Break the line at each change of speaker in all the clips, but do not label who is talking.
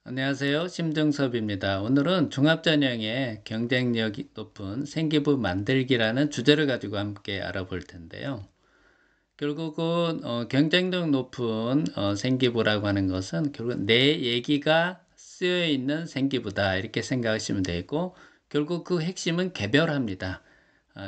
안녕하세요. 심정섭입니다. 오늘은 종합전형의 경쟁력이 높은 생기부 만들기라는 주제를 가지고 함께 알아볼 텐데요. 결국은 경쟁력 높은 생기부라고 하는 것은 결국 내 얘기가 쓰여 있는 생기부다 이렇게 생각하시면 되고, 결국 그 핵심은 개별합니다.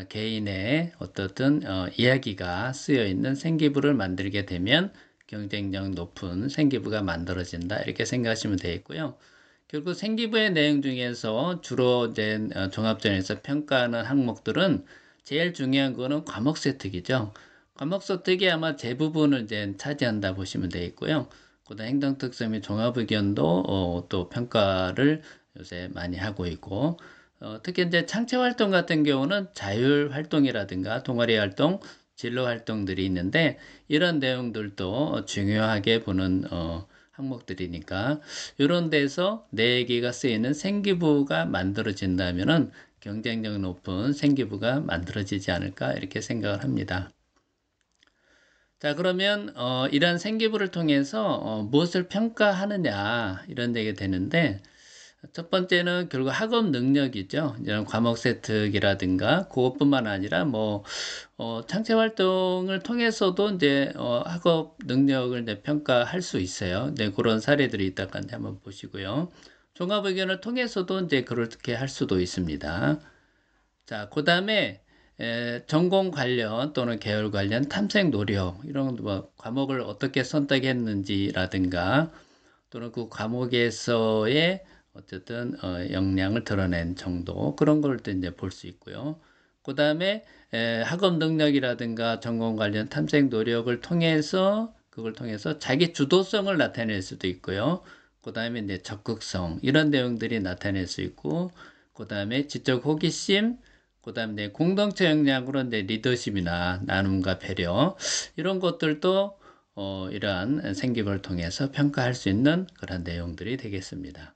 개인의 어떻든 이야기가 쓰여 있는 생기부를 만들게 되면 경쟁력 높은 생기부가 만들어진다 이렇게 생각하시면 되겠고요. 결국 생기부의 내용 중에서 주로 이제 종합전에서 평가하는 항목들은 제일 중요한 거는 과목 세특이죠. 과목 세특이 아마 대부분을 이제 차지한다 보시면 되겠고요. 그다음 행동 특성 및 종합 의견도 또 평가를 요새 많이 하고 있고, 특히 이제 창체 활동 같은 경우는 자율 활동이라든가 동아리 활동, 진로 활동들이 있는데, 이런 내용들도 중요하게 보는 항목들이니까 이런 데서 내 얘기가 쓰이는 생기부가 만들어진다면은 경쟁력 높은 생기부가 만들어지지 않을까 이렇게 생각을 합니다. 자, 그러면 이러한 생기부를 통해서 무엇을 평가하느냐 이런 얘기가 되는데, 첫 번째는 결국 학업 능력이죠. 이런 과목 세특이라든가 그것뿐만 아니라 뭐 창체 활동을 통해서도 이제 학업 능력을 이제 평가할 수 있어요. 네, 그런 사례들이 있다가 이제 한번 보시고요. 종합 의견을 통해서도 이제 그렇게 할 수도 있습니다. 자, 그다음에 전공 관련 또는 계열 관련 탐색 노력 이런 뭐 과목을 어떻게 선택했는지라든가 또는 그 과목에서의 어쨌든 역량을 드러낸 정도 그런 걸 이제 볼 수 있고요. 그 다음에 학업 능력이라든가 전공 관련 탐색 노력을 통해서 그걸 통해서 자기 주도성을 나타낼 수도 있고요. 그 다음에 이제 적극성 이런 내용들이 나타낼 수 있고, 그 다음에 지적 호기심, 그 다음에 공동체 역량으로 이제 리더십이나 나눔과 배려 이런 것들도 이러한 생기부를 통해서 평가할 수 있는 그런 내용들이 되겠습니다.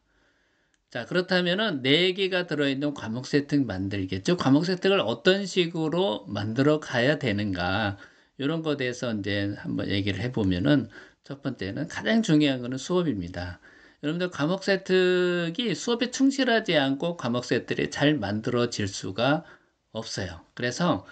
자, 그렇다면은 네 개가 들어있는 과목 세특 만들겠죠. 과목 세특을 어떤 식으로 만들어 가야 되는가, 이런 것에 대해서 이제 한번 얘기를 해보면은, 첫 번째는 가장 중요한 거는 수업입니다. 여러분들 과목 세특이 수업에 충실하지 않고 과목 세특이 잘 만들어질 수가 없어요. 그래서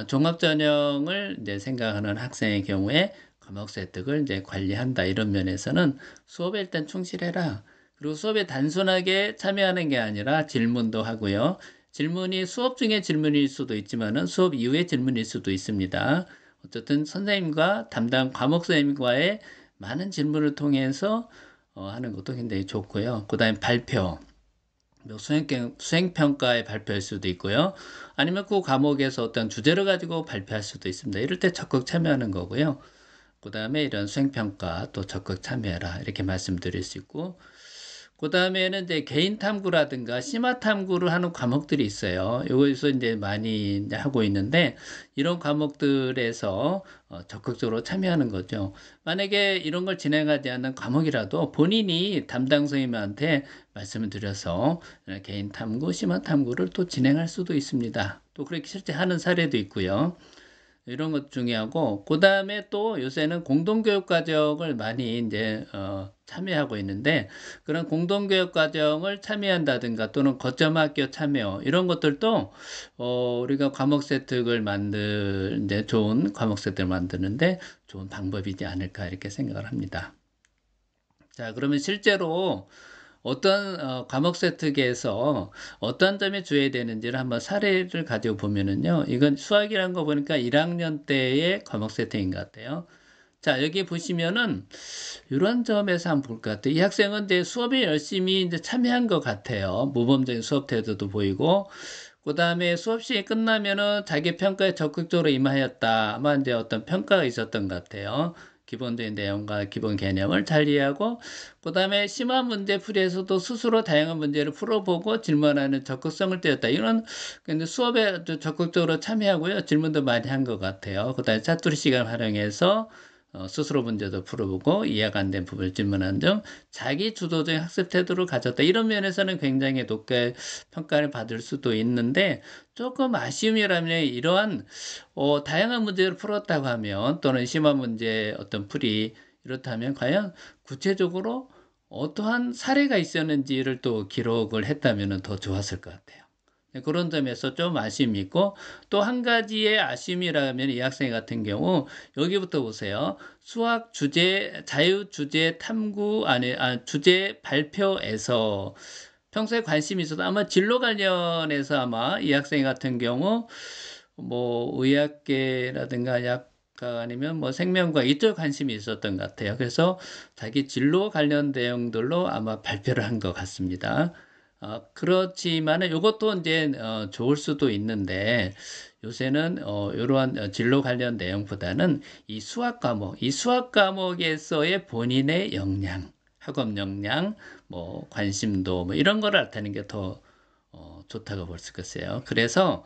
종합 전형을 이제 생각하는 학생의 경우에 과목 세특을 이제 관리한다 이런 면에서는 수업에 일단 충실해라. 그리고 수업에 단순하게 참여하는 게 아니라 질문도 하고요. 질문이 수업 중에 질문일 수도 있지만은 수업 이후의 질문일 수도 있습니다. 어쨌든 선생님과 담당 과목 선생님과의 많은 질문을 통해서 하는 것도 굉장히 좋고요. 그 다음에 발표. 수행평가에 발표할 수도 있고요. 아니면 그 과목에서 어떤 주제를 가지고 발표할 수도 있습니다. 이럴 때 적극 참여하는 거고요. 그 다음에 이런 수행평가 또 적극 참여해라 이렇게 말씀드릴 수 있고, 그 다음에는 이제 개인 탐구라든가 심화 탐구를 하는 과목들이 있어요. 여기서 이제 많이 이제 하고 있는데, 이런 과목들에서 적극적으로 참여하는 거죠. 만약에 이런 걸 진행하지 않는 과목이라도 본인이 담당 선생님한테 말씀을 드려서 개인 탐구, 심화 탐구를 또 진행할 수도 있습니다. 또 그렇게 실제 하는 사례도 있고요. 이런 것 중요하고, 그 다음에 또 요새는 공동교육 과정을 많이 이제 참여하고 있는데, 그런 공동교육 과정을 참여한다든가 또는 거점 학교 참여 이런 것들도 우리가 과목 세특을 이제 좋은 과목 세특을 만드는데 좋은 방법이지 않을까 이렇게 생각을 합니다. 자, 그러면 실제로 어떤 과목 세특에서 어떤 점에 주의해야 되는지를 한번 사례를 가지고 보면은요. 이건 수학이라는 거 보니까 1학년 때의 과목 세특인 것 같아요. 자, 여기 보시면은 이런 점에서 한번 볼 것 같아요. 이 학생은 이제 수업에 열심히 이제 참여한 것 같아요. 모범적인 수업 태도도 보이고, 그 다음에 수업 시간이 끝나면은 자기 평가에 적극적으로 임하였다. 아마 이제 어떤 평가가 있었던 것 같아요. 기본적인 내용과 기본 개념을 잘 이해하고, 그 다음에 심화 문제 풀이에서도 스스로 다양한 문제를 풀어보고 질문하는 적극성을 띄었다. 이런 근데 수업에 아주 적극적으로 참여하고요. 질문도 많이 한 것 같아요. 그 다음에 짜투리 시간을 활용해서 스스로 문제도 풀어보고 이해가 안 된 부분을 질문하는 등 자기 주도적인 학습 태도를 가졌다. 이런 면에서는 굉장히 높게 평가를 받을 수도 있는데, 조금 아쉬움이라면 이러한 다양한 문제를 풀었다고 하면 또는 심화 문제 어떤 풀이 이렇다면 과연 구체적으로 어떠한 사례가 있었는지를 또 기록을 했다면 더 좋았을 것 같아요. 네, 그런 점에서 좀 아쉬움이 있고, 또 한 가지의 아쉬움이라면 이 학생 같은 경우 여기부터 보세요. 수학 주제 자유 주제 탐구 주제 발표에서 평소에 관심이 있어도 아마 진로 관련해서 아마 이 학생 같은 경우 뭐 의학계라든가 약학 아니면 뭐 생명과학 이쪽 관심이 있었던 것 같아요. 그래서 자기 진로 관련 내용들로 아마 발표를 한 것 같습니다. 그렇지만은 이것도 이제 좋을 수도 있는데, 요새는 이러한 진로 관련 내용보다는 이 수학 과목에서의 본인의 역량, 학업 역량, 뭐 관심도 뭐 이런 거를 나타내는 게 더 좋다고 볼 수 있겠어요. 그래서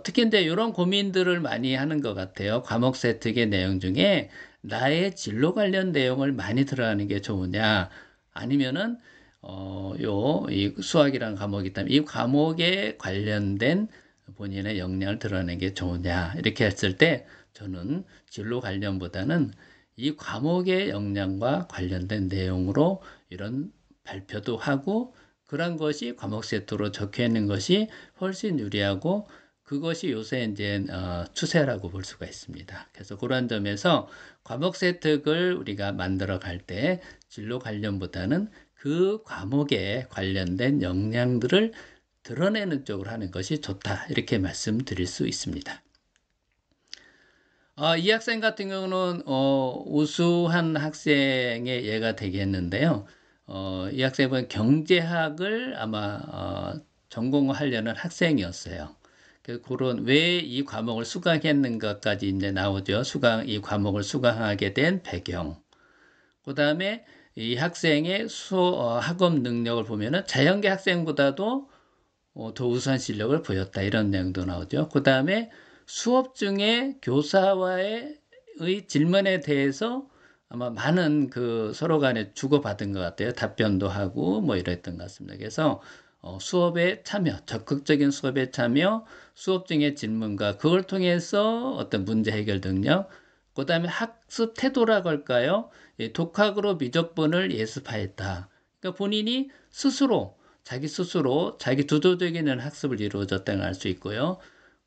특히 이제 이런 고민들을 많이 하는 것 같아요. 과목 세특의 내용 중에 나의 진로 관련 내용을 많이 들어가는 게 좋으냐, 아니면은 이 수학이라는 과목이 있다면 이 과목에 관련된 본인의 역량을 드러내는 게 좋으냐, 이렇게 했을 때 저는 진로 관련보다는 이 과목의 역량과 관련된 내용으로 이런 발표도 하고, 그런 것이 과목 세트로 적혀 있는 것이 훨씬 유리하고, 그것이 요새 이제 추세라고 볼 수가 있습니다. 그래서 그런 점에서 과목 세특을 우리가 만들어 갈 때 진로 관련보다는 그 과목에 관련된 역량들을 드러내는 쪽으로 하는 것이 좋다, 이렇게 말씀드릴 수 있습니다. 이 학생 같은 경우는 우수한 학생의 예가 되겠는데요. 이 학생은 경제학을 아마 전공하려는 학생이었어요. 그런 왜 이 과목을 수강했는가까지 이제 나오죠. 이 과목을 수강하게 된 배경. 그 다음에 이 학생의 학업 능력을 보면은 자연계 학생보다도 더 우수한 실력을 보였다, 이런 내용도 나오죠. 그 다음에 수업 중에 교사와의 질문에 대해서 아마 많은 서로 간에 주고받은 것 같아요. 답변도 하고 뭐 이랬던 것 같습니다. 그래서 수업에 참여, 적극적인 수업에 참여, 수업 중에 질문과 그걸 통해서 어떤 문제 해결 능력, 그 다음에 학습 태도라고 할까요? 독학으로 미적분을 예습하였다. 그러니까 본인이 자기 스스로 자기 주도적인 학습을 이루어졌다는 걸 알 수 있고요.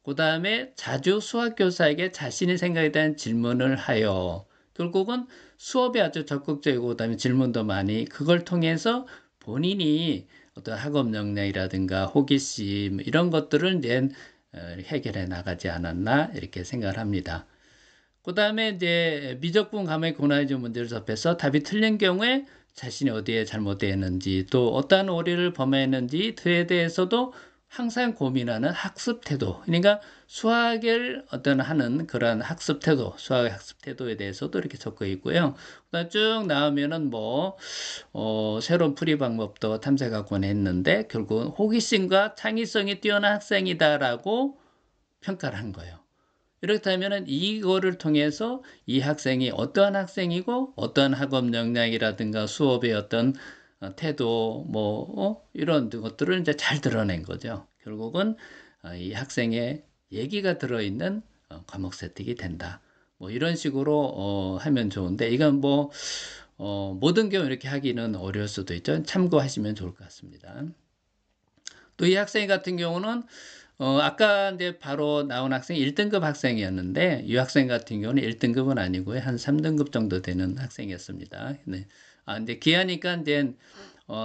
그 다음에 자주 수학교사에게 자신의 생각에 대한 질문을 하여 결국은 수업에 아주 적극적이고, 그 다음에 질문도 많이, 그걸 통해서 본인이 어떤 학업 역량이라든가 호기심 이런 것들을 이제 해결해 나가지 않았나, 이렇게 생각을 합니다. 그 다음에 이제 미적분 감의 고난이도 문제를 접해서 답이 틀린 경우에 자신이 어디에 잘못되었는지, 또 어떠한 오류를 범했는지에 대해서도 항상 고민하는 학습 태도. 그러니까 수학을 하는 그러한 학습 태도, 수학의 학습 태도에 대해서도 이렇게 적혀 있고요. 그다음 쭉 나오면은 새로운 풀이 방법도 탐색하곤 했는데, 결국은 호기심과 창의성이 뛰어난 학생이다라고 평가를 한 거예요. 이렇다면 이거를 통해서 이 학생이 어떠한 학생이고, 어떠한 학업 역량이라든가 수업의 어떤 태도, 이런 것들을 이제 잘 드러낸 거죠. 결국은 이 학생의 얘기가 들어있는 과목 세특이 된다. 이런 식으로 하면 좋은데, 이건 모든 경우 이렇게 하기는 어려울 수도 있죠. 참고하시면 좋을 것 같습니다. 또 이 학생 같은 경우는 아까 이제 바로 나온 학생이 1등급 학생이었는데, 이 학생 같은 경우는 1등급은 아니고요. 한 3등급 정도 되는 학생이었습니다. 네. 근데 기하니까 이제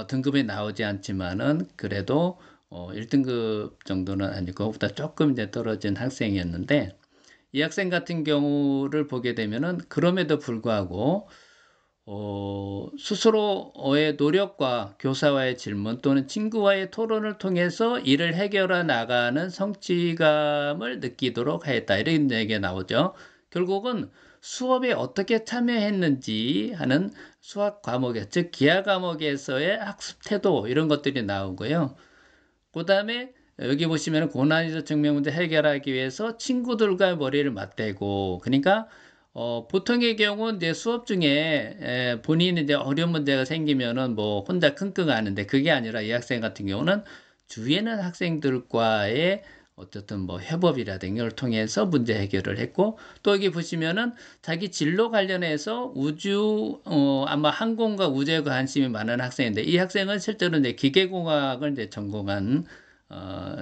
등급이 나오지 않지만은 그래도 1등급 정도는 아니고 그보다 조금 이제 떨어진 학생이었는데, 이 학생 같은 경우를 보게 되면은 그럼에도 불구하고 스스로의 노력과 교사와의 질문 또는 친구와의 토론을 통해서 이를 해결해 나가는 성취감을 느끼도록 하였다, 이런 얘기가 나오죠. 결국은 수업에 어떻게 참여했는지 하는 수학 과목에, 즉 기하 과목에서의 학습 태도, 이런 것들이 나오고요. 그 다음에 여기 보시면 고난이도 증명 문제 해결하기 위해서 친구들과 머리를 맞대고, 그러니까 보통의 경우 이제 수업 중에 본인이 이제 어려운 문제가 생기면은 혼자 끙끙 앓는데, 그게 아니라 이 학생 같은 경우는 주위에 있는 학생들과의 어쨌든 뭐 협업이라든가 이걸 통해서 문제 해결을 했고, 또 여기 보시면은 자기 진로 관련해서 아마 항공과 우주에 관심이 많은 학생인데, 이 학생은 실제로 이제 기계공학을 이제 전공한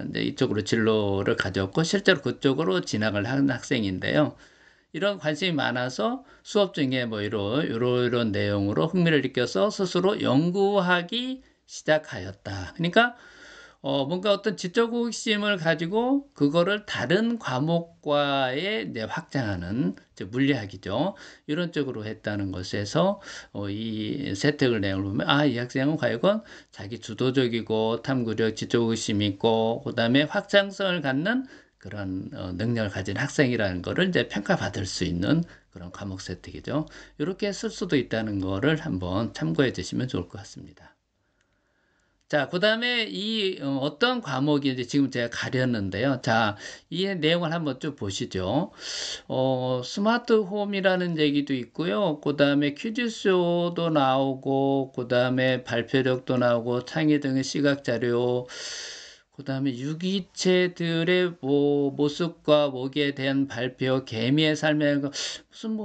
이제 이쪽으로 진로를 가졌고 실제로 그쪽으로 진학을 한 학생인데요. 이런 관심이 많아서 수업 중에 뭐 이런 내용으로 흥미를 느껴서 스스로 연구하기 시작하였다. 그러니까 뭔가 어떤 지적 호기심을 가지고 그거를 다른 과목과에 이제 확장하는, 즉 물리학이죠. 이런 쪽으로 했다는 것에서 이 세특을 내용을 보면 이 학생은 과연 자기 주도적이고 탐구력, 지적 호기심이 있고 그다음에 확장성을 갖는 그런 능력을 가진 학생이라는 것을 이제 평가받을 수 있는 그런 과목 세특이죠. 이렇게 쓸 수도 있다는 거를 한번 참고해 주시면 좋을 것 같습니다. 자, 그 다음에 어떤 과목인지 지금 제가 가렸는데요. 자, 이 내용을 한번 쭉 보시죠. 스마트 홈이라는 얘기도 있고요. 그 다음에 퀴즈쇼도 나오고, 그 다음에 발표력도 나오고, 창의 등의 시각 자료, 그 다음에 유기체들의 모습과 모기에 대한 발표, 개미의 삶의 무슨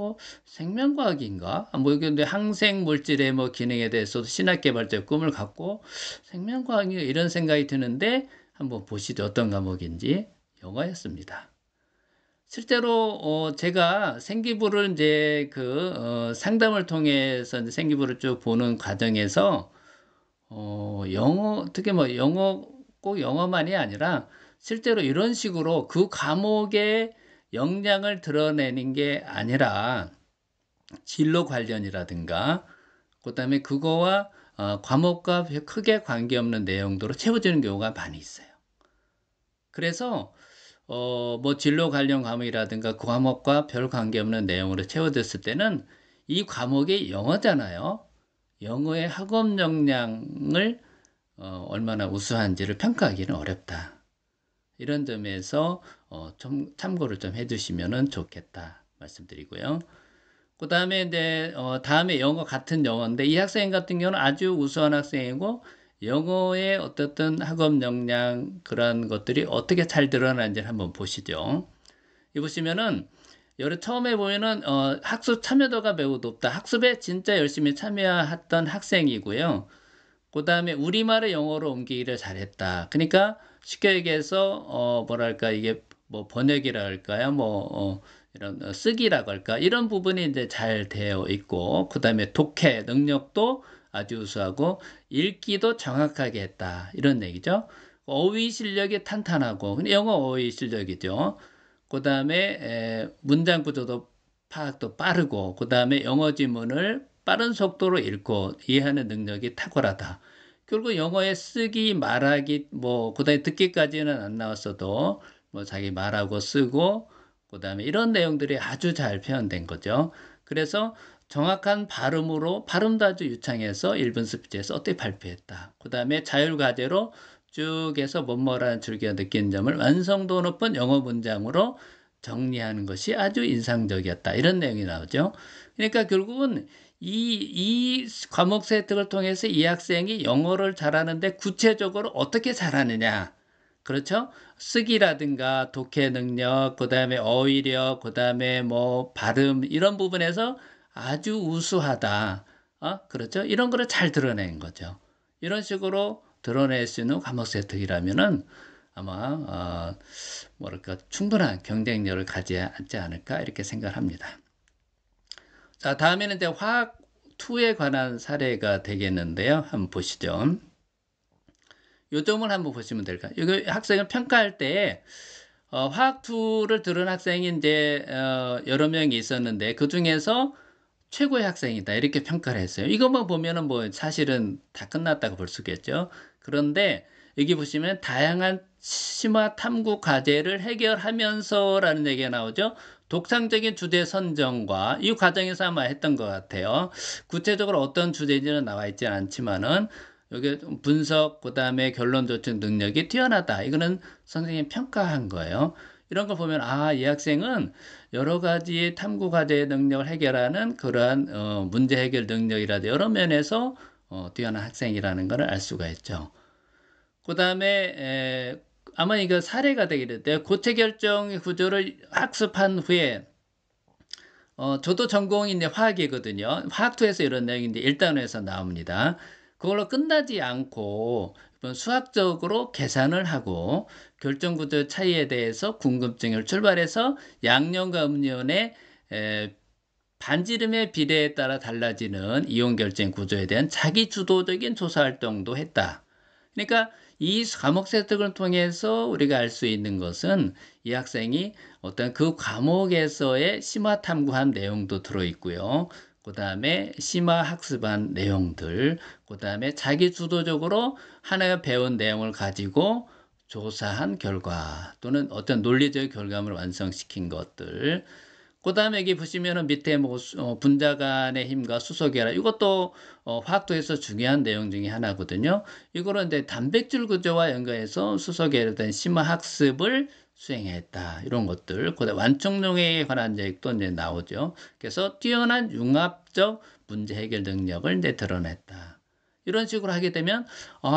생명과학인가? 이게 근데 항생 물질의 기능에 대해서도 신학개발자의 꿈을 갖고 생명과학이 이런 생각이 드는데 한번 보시죠. 어떤 과목인지. 영어였습니다. 실제로 제가 생기부를 이제 상담을 통해서 이제 생기부를 쭉 보는 과정에서 영어, 특히 영어, 꼭 영어만이 아니라 실제로 이런 식으로 그 과목의 역량을 드러내는 게 아니라 진로 관련이라든가 그다음에 그거와 과목과 크게 관계없는 내용들로 채워지는 경우가 많이 있어요. 그래서 진로 관련 과목이라든가 그 과목과 별 관계없는 내용으로 채워졌을 때는 이 과목이 영어잖아요. 영어의 학업 역량을 얼마나 우수한지를 평가하기는 어렵다. 이런 점에서 좀 참고를 좀 해주시면 좋겠다 말씀드리고요. 그 다음에 이제 다음에 영어 같은 영어인데 이 학생 같은 경우는 아주 우수한 학생이고 영어의 어떻든 학업 역량 그런 것들이 어떻게 잘 드러나는지 한번 보시죠. 이 보시면은 여기 처음에 보면은 학습 참여도가 매우 높다. 학습에 진짜 열심히 참여했던 학생이고요. 그 다음에 우리말을 영어로 옮기기를 잘했다. 그러니까 쉽게 얘기해서 뭐랄까 이게 번역이라 할까요? 이런 쓰기라고 할까? 이런 부분이 이제 잘 되어 있고 그 다음에 독해 능력도 아주 우수하고 읽기도 정확하게 했다. 이런 얘기죠. 어휘 실력이 탄탄하고 영어 어휘 실력이죠. 그 다음에 문장 구조도 파악도 빠르고 그 다음에 영어 지문을 빠른 속도로 읽고 이해하는 능력이 탁월하다. 결국 영어의 쓰기, 말하기, 그다음에 듣기까지는 안 나왔어도 자기 말하고 쓰고 그다음에 이런 내용들이 아주 잘 표현된 거죠. 그래서 정확한 발음으로 발음도 아주 유창해서 1분 스피치에서 어떻게 발표했다. 그다음에 자율과제로 쭉 해서 뭐뭐라는 줄기가 느낀 점을 완성도 높은 영어 문장으로 정리하는 것이 아주 인상적이었다. 이런 내용이 나오죠. 그러니까 결국은 이 과목 세특을 통해서 이 학생이 영어를 잘하는데 구체적으로 어떻게 잘하느냐. 그렇죠? 쓰기라든가 독해 능력, 그 다음에 어휘력, 그 다음에 발음, 이런 부분에서 아주 우수하다. 그렇죠? 이런 거를 잘 드러낸 거죠. 이런 식으로 드러낼 수 있는 과목 세특이라면은 아마, 충분한 경쟁력을 가지지 않을까, 이렇게 생각합니다. 자, 다음에는 이제 화학 2에 관한 사례가 되겠는데요. 한번 보시죠. 요 점을 한번 보시면 될까요? 이거 학생을 평가할 때 화학 2를 들은 학생이 이제 여러 명이 있었는데 그 중에서 최고의 학생이다 이렇게 평가를 했어요. 이것만 보면은 사실은 다 끝났다고 볼 수 있겠죠. 그런데 여기 보시면 다양한 심화 탐구 과제를 해결하면서라는 얘기가 나오죠. 독창적인 주제 선정과 이 과정에서 아마 했던 것 같아요. 구체적으로 어떤 주제인지는 나와 있지 않지만은 여기 분석, 그 다음에 결론 도출 능력이 뛰어나다. 이거는 선생님이 평가한 거예요. 이런 걸 보면 이 학생은 여러 가지 탐구 과제의 능력을 해결하는 그러한 문제 해결 능력이라도 여러 면에서 뛰어난 학생이라는 것을 알 수가 있죠. 그 다음에 아마 이거 사례가 되겠는데요. 고체 결정 구조를 학습한 후에 저도 전공이 이제 화학이거든요. 화학투에서 이런 내용인데 1단원에서 나옵니다. 그걸로 끝나지 않고 수학적으로 계산을 하고 결정구조 차이에 대해서 궁금증을 출발해서 양념과 음료의 반지름의 비례에 따라 달라지는 이온 결정 구조에 대한 자기 주도적인 조사 활동도 했다. 그러니까 이 과목 세특을 통해서 우리가 알 수 있는 것은 이 학생이 어떤 그 과목에서의 심화 탐구한 내용도 들어있고요. 그 다음에 심화 학습한 내용들, 그 다음에 자기 주도적으로 하나의 배운 내용을 가지고 조사한 결과 또는 어떤 논리적 결과물을 완성시킨 것들, 그 다음에 여기 보시면은 밑에 뭐 분자 간의 힘과 수소 결합, 이것도 화학도에서 중요한 내용 중에 하나거든요. 이거는 이제 단백질 구조와 연관해서 수소 결합된 심화 학습을 수행했다. 이런 것들. 그다음 완충용에 관한 얘기도 이제 나오죠. 그래서 뛰어난 융합적 문제 해결 능력을 이제 드러냈다. 이런 식으로 하게 되면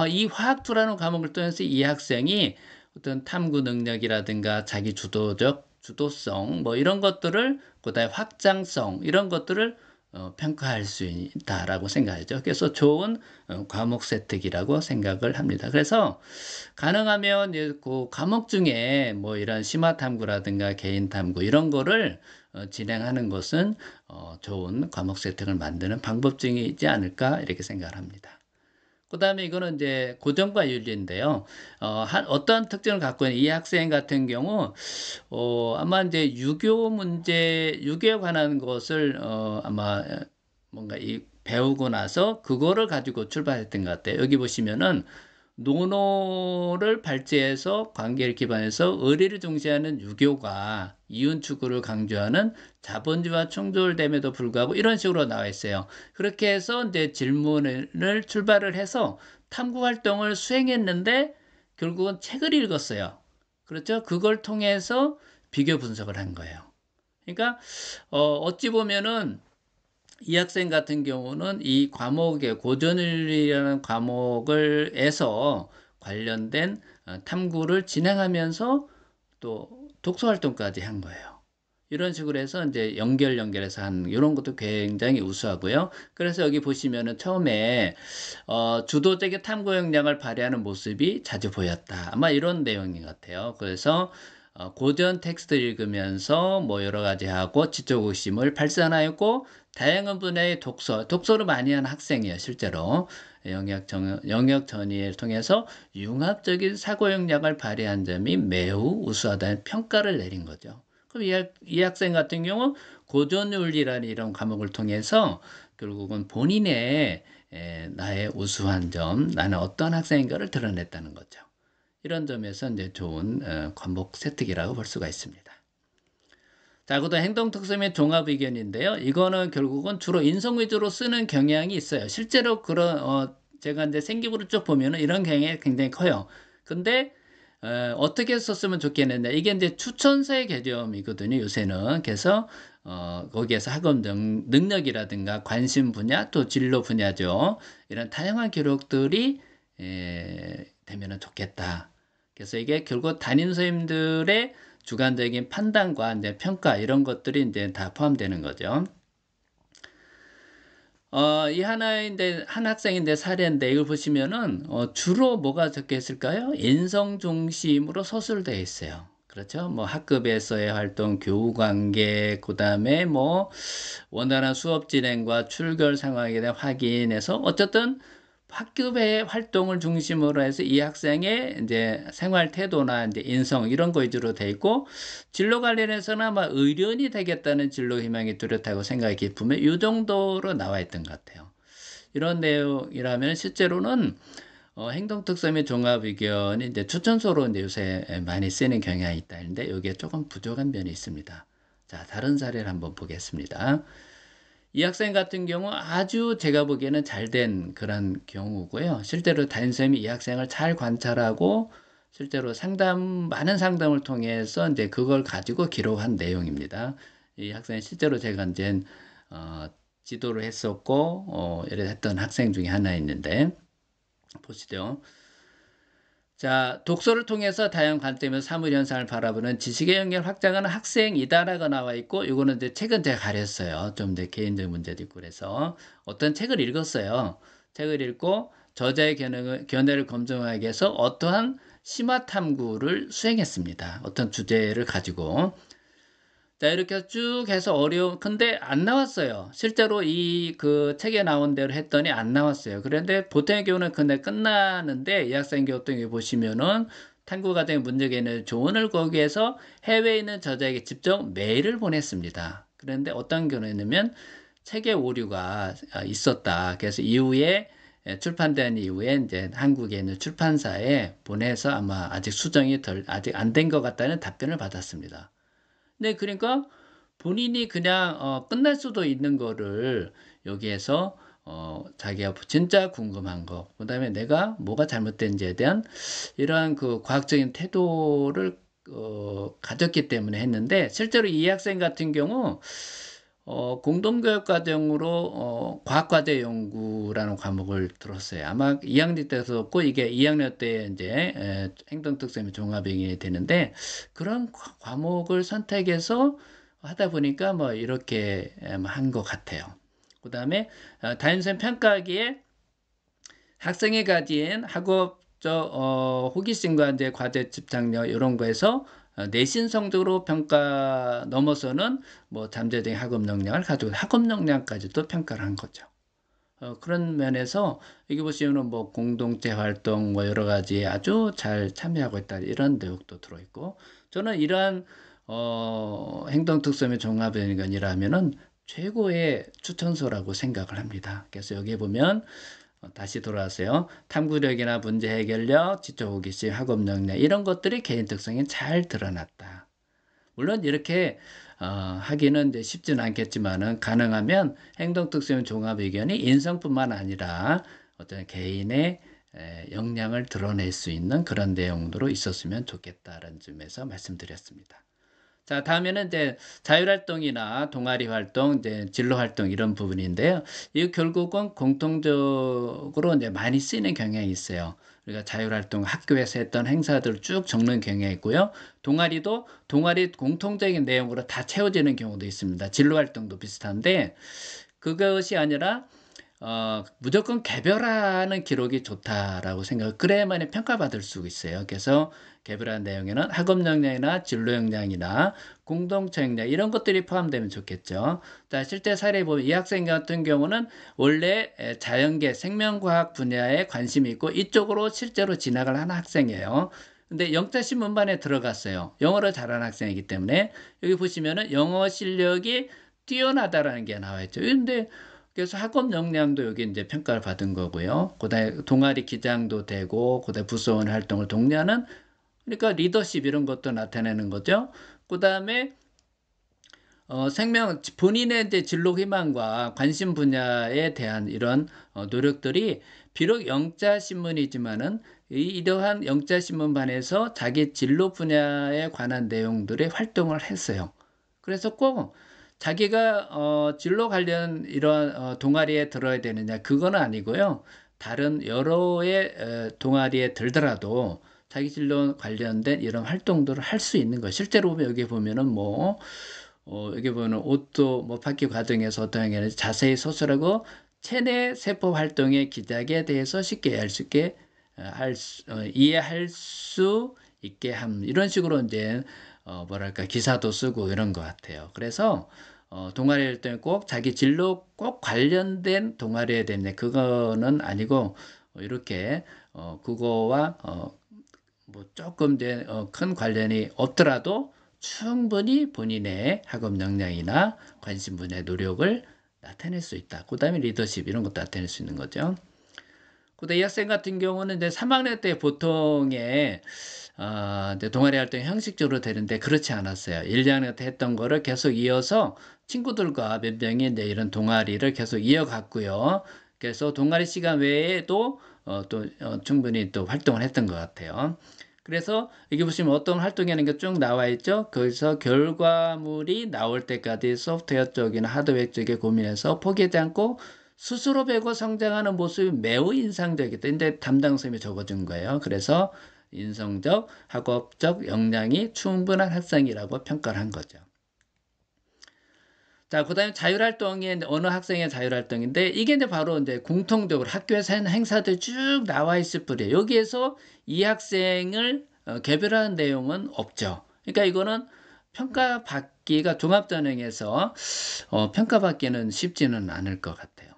이 화학투라는 과목을 통해서 이 학생이 어떤 탐구 능력이라든가 자기 주도성 뭐 이런 것들을 그다음에 확장성 이런 것들을 평가할 수 있다라고 생각하죠. 그래서 좋은 과목 세특이라고 생각을 합니다. 그래서 가능하면 그 과목 중에 뭐 이런 심화 탐구라든가 개인 탐구 이런 거를 진행하는 것은 좋은 과목 세특을 만드는 방법 중에 있지 않을까 이렇게 생각을 합니다. 그 다음에 이거는 이제 고정과 윤리인데요. 어떠한 특징을 갖고 있는 이 학생 같은 경우, 아마 이제 유교에 관한 것을, 아마 뭔가 배우고 나서 그거를 가지고 출발했던 것 같아요. 여기 보시면은, 노노를 발제해서 관계를 기반해서 의리를 중시하는 유교가 이윤 추구를 강조하는 자본주의와 충돌됨에도 불구하고 이런 식으로 나와 있어요. 그렇게 해서 이제 질문을 출발을 해서 탐구 활동을 수행했는데 결국은 책을 읽었어요. 그렇죠? 그걸 통해서 비교 분석을 한 거예요. 그러니까 어찌 보면은 이 학생 같은 경우는 이 과목에 고전윤리라는 과목을에서 관련된 탐구를 진행하면서 또 독서 활동까지 한 거예요. 이런 식으로 해서 이제 연결해서 하는 이런 것도 굉장히 우수하고요. 그래서 여기 보시면은 처음에 주도적인 탐구 역량을 발휘하는 모습이 자주 보였다. 아마 이런 내용인 것 같아요. 그래서 고전 텍스트 읽으면서 뭐 여러 가지 하고 지적 의심을 발산하였고 다양한 분야의 독서를 많이 하는 학생이에요. 실제로 영역 전이를 통해서 융합적인 사고 역량을 발휘한 점이 매우 우수하다는 평가를 내린 거죠. 그럼 이 학생 같은 경우 고전윤리라는 이런 과목을 통해서 결국은 본인의 나의 우수한 점, 나는 어떤 학생인가를 드러냈다는 거죠. 이런 점에서 이제 좋은 과목 세특이라고 볼 수가 있습니다. 자, 그다음 행동특성의 종합 의견인데요. 이거는 결국은 주로 인성 위주로 쓰는 경향이 있어요. 실제로 그런 제가 이제 생기부를 쭉 보면은 이런 경향이 굉장히 커요. 근데 어떻게 썼으면 좋겠느냐. 이게 이제 추천서의 개념이거든요. 요새는. 그래서 거기에서 학업 능력이라든가 관심 분야 또 진로 분야죠. 이런 다양한 기록들이 되면은 좋겠다. 그래서 이게 결국 담임 선생님들의 주관적인 판단과 이제 평가 이런 것들이 이제 다 포함되는 거죠. 이 하나인데 한 학생인데 사례인데 이걸 보시면은 주로 뭐가 적혀 있을까요? 인성 중심으로 서술되어 있어요. 그렇죠? 뭐 학급에서의 활동, 교우 관계, 그다음에 뭐 원활한 수업 진행과 출결 상황에 대한 확인해서 어쨌든 학급의 활동을 중심으로 해서 이 학생의 이제 생활 태도나 이제 인성 이런 거 위주로 돼 있고 진로 관련해서는 아마 의료인이 되겠다는 진로 희망이 뚜렷하고 생각이 깊으면 이 정도로 나와 있던 것 같아요. 이런 내용이라면 실제로는 행동 특성 및 종합 의견이 이제 추천서로 이제 요새 많이 쓰는 경향이 있다는데 여기에 조금 부족한 면이 있습니다. 자, 다른 사례를 한번 보겠습니다. 이 학생 같은 경우 아주 제가 보기에는 잘된 그런 경우고요. 실제로 담임선생님이 이 학생을 잘 관찰하고 실제로 많은 상담을 통해서 이제 그걸 가지고 기록한 내용입니다. 이 학생은 실제로 제가 이제 지도를 했었고 이래 했던 학생 중에 하나 있는데 보시죠. 자, 독서를 통해서 다양한 관점에서 사물 현상을 바라보는 지식의 영역을 확장하는 학생이다라고 나와 있고, 이거는 이제 책은 제가 가렸어요. 좀 내 개인적 문제도 있고 그래서 어떤 책을 읽었어요. 책을 읽고 저자의 견해를 검증하기 위해서 어떠한 심화 탐구를 수행했습니다. 어떤 주제를 가지고. 자, 이렇게 쭉 해서 근데 안 나왔어요. 실제로 그 책에 나온 대로 했더니 안 나왔어요. 그런데 보통의 경우는 근데 끝나는데, 이 학생 같은 경우 보시면은 탐구 과정의 문제개념 조언을 구하기 위해서 해외에 있는 저자에게 직접 메일을 보냈습니다. 그런데 어떤 경우에는 책의 오류가 있었다. 그래서 이후에 출판된 이후에 이제 한국에 있는 출판사에 보내서 아마 아직 수정이 아직 안 된 것 같다는 답변을 받았습니다. 네, 그러니까 본인이 그냥 끝날 수도 있는 거를 여기에서 자기가 진짜 궁금한 거, 그다음에 내가 뭐가 잘못된지에 대한 이러한 그 과학적인 태도를 가졌기 때문에 했는데, 실제로 이 학생 같은 경우 공동교육 과정으로 과학과제 연구라는 과목을 들었어요. 아마 2학년 때 들었고, 이게 2학년 때 이제 행동특성의 종합행위 되는데, 그런 과목을 선택해서 하다 보니까 뭐 이렇게 한 것 같아요. 그 다음에 다인성 평가하기에 학생이 가진 학업적 호기심과 이제 과제 집착력 이런 거에서 내신 성적으로 평가 넘어서는 뭐 잠재적인 학업 역량을 가지고 학업 역량까지도 평가를 한 거죠. 그런 면에서 여기 보시면은 뭐 공동체 활동 뭐 여러 가지 아주 잘 참여하고 있다, 이런 내용도 들어있고, 저는 이러한 행동 특성의 종합연관이라면은 최고의 추천서라고 생각을 합니다. 그래서 여기 보면 다시 돌아와서요. 탐구력이나 문제 해결력, 지적 호기심, 학업 역량 이런 것들이 개인 특성이 잘 드러났다. 물론 이렇게 하기는 이제 쉽지는 않겠지만은, 가능하면 행동 특성 종합 의견이 인성뿐만 아니라 어떤 개인의 역량을 드러낼 수 있는 그런 내용으로 있었으면 좋겠다라는 점에서 말씀드렸습니다. 자, 다음에는 이제 자율활동이나 동아리 활동, 이제 진로 활동 이런 부분인데요. 이 결국은 공통적으로 이제 많이 쓰이는 경향이 있어요. 우리가 자율활동 학교에서 했던 행사들을 쭉 적는 경향이 있고요. 동아리 공통적인 내용으로 다 채워지는 경우도 있습니다. 진로 활동도 비슷한데, 그것이 아니라 무조건 개별화하는 기록이 좋다라고 그래야만이 평가받을 수 있어요. 그래서 개별한 내용에는 학업 역량이나 진로 역량이나 공동체 역량 이런 것들이 포함되면 좋겠죠. 자, 실제 사례 보면 이 학생 같은 경우는 원래 자연계 생명과학 분야에 관심이 있고 이쪽으로 실제로 진학을 하는 학생이에요. 근데 영자신문반에 들어갔어요. 영어를 잘하는 학생이기 때문에. 여기 보시면은 영어 실력이 뛰어나다라는 게 나와 있죠. 근데 그래서 학업 역량도 여기 이제 평가를 받은 거고요. 그다음에 동아리 기장도 되고, 그다음에 부서원 활동을 독려하는, 그러니까 리더십 이런 것도 나타내는 거죠. 그다음에 본인의 이제 진로 희망과 관심 분야에 대한 이런 노력들이 비록 영자 신문이지만은 이러한 영자 신문반에서 자기 진로 분야에 관한 내용들의 활동을 했어요. 그래서 꼭 자기가 진로 관련 이런 동아리에 들어야 되느냐, 그건 아니고요. 다른 여러의 동아리에 들더라도 자기 진로 관련된 이런 활동들을 할 수 있는 거. 실제로 보면 여기 보면은 뭐 여기 보면 옷도 뭐 받기 과정에서 어떤 게 자세히 서술하고 체내 세포 활동의 기작에 대해서 쉽게 이해할 수 있게 함, 이런 식으로 이제 뭐랄까 기사도 쓰고 이런 것 같아요. 그래서 동아리 활동에 꼭 자기 진로 꼭 관련된 동아리에 대한 그거는 아니고, 이렇게 그거와 뭐 조금 큰 관련이 없더라도 충분히 본인의 학업 역량이나 관심 분야의 노력을 나타낼 수 있다. 그 다음에 리더십 이런 것도 나타낼 수 있는 거죠. 그다음에 이 학생 같은 경우는 이제 3학년 때 보통의 이제 동아리 활동이 형식적으로 되는데 그렇지 않았어요. 1, 2학년 때 했던 거를 계속 이어서 친구들과 몇 명이 이제 이런 동아리를 계속 이어갔고요. 그래서 동아리 시간 외에도 또 충분히 또 활동을 했던 것 같아요. 그래서 여기 보시면 어떤 활동이 하는 게 쭉 나와 있죠. 거기서 결과물이 나올 때까지 소프트웨어 쪽이나 하드웨어 쪽에 고민해서 포기하지 않고 스스로 배고 성장하는 모습이 매우 인상적이다. 근데 담당 선생님이 적어준 거예요. 그래서 인성적, 학업적 역량이 충분한 학생이라고 평가를 한 거죠. 자, 그 다음에 자율활동이 어느 학생의 자율활동인데, 이게 이제 바로 이제 공통적으로 학교에서 하는 행사들 쭉 나와 있을 뿐이에요. 여기에서 이 학생을 개별화한 내용은 없죠. 그러니까 이거는 평가받기가 종합전형에서 평가받기는 쉽지는 않을 것 같아요.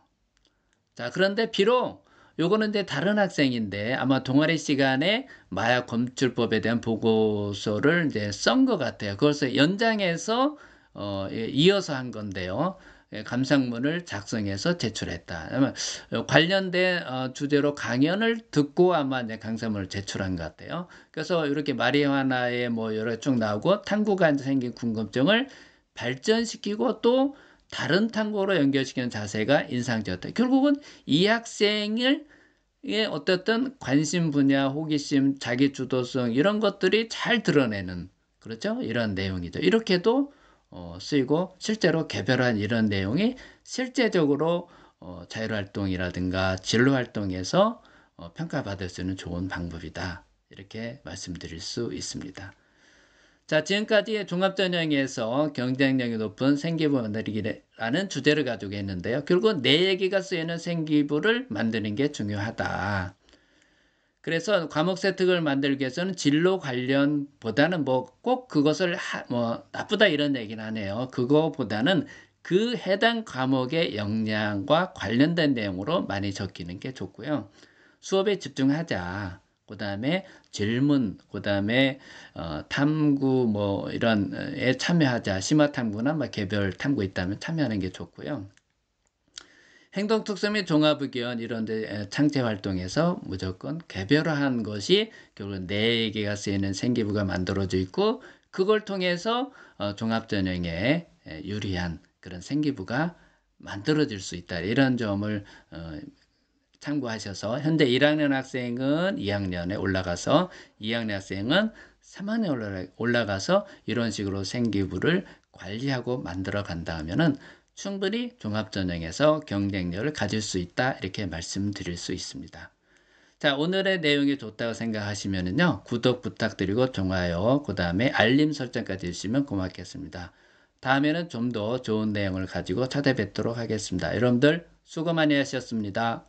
자, 그런데 비록 요거는 이제 다른 학생인데 아마 동아리 시간에 마약 검출법에 대한 보고서를 이제 쓴 것 같아요. 그것을 연장해서 이어서 한 건데요. 감상문을 작성해서 제출했다. 아마 관련된 주제로 강연을 듣고 아마 이제 감상문을 제출한 것 같아요. 그래서 이렇게 마리화나에 뭐 여러 쭉 나오고 탐구가 생긴 궁금증을 발전시키고 또 다른 탐구로 연결시키는 자세가 인상적이었다. 결국은 이 학생을 어떻든 관심 분야, 호기심, 자기 주도성 이런 것들이 잘 드러내는 그렇죠? 이런 내용이죠. 이렇게도 쓰이고 실제로 개별한 이런 내용이 실제적으로 자율활동이라든가 진로활동에서 평가받을 수 있는 좋은 방법이다. 이렇게 말씀드릴 수 있습니다. 자, 지금까지 종합전형에서 경쟁력이 높은 생기부 만들기라는 주제를 가지고 있는데요. 결국 내 얘기가 쓰이는 생기부를 만드는 게 중요하다. 그래서 과목 세특을 만들기 위해서는 진로 관련보다는 뭐 꼭 그것을 뭐 나쁘다 이런 얘기는 하네요. 그거보다는 그 해당 과목의 역량과 관련된 내용으로 많이 적히는 게 좋고요. 수업에 집중하자. 그 다음에 질문, 그 다음에 탐구 뭐 이런 에 참여하자. 심화 탐구나 뭐 개별 탐구 있다면 참여하는 게 좋고요. 행동특성 및 종합의견 이런 데 창제 활동에서 무조건 개별화한 것이 결국 내 얘기가 쓰이는 생기부가 만들어져 있고 그걸 통해서 종합전형에 유리한 그런 생기부가 만들어질 수 있다. 이런 점을 참고하셔서 현재 1학년 학생은 2학년에 올라가서 2학년 학생은 3학년에 올라가서 이런 식으로 생기부를 관리하고 만들어 간다 하면은 충분히 종합전형에서 경쟁력을 가질 수 있다 이렇게 말씀드릴 수 있습니다. 자, 오늘의 내용이 좋다고 생각하시면은요 구독 부탁드리고 좋아요 그 다음에 알림 설정까지 해주시면 고맙겠습니다. 다음에는 좀 더 좋은 내용을 가지고 찾아뵙도록 하겠습니다. 여러분들 수고 많이 하셨습니다.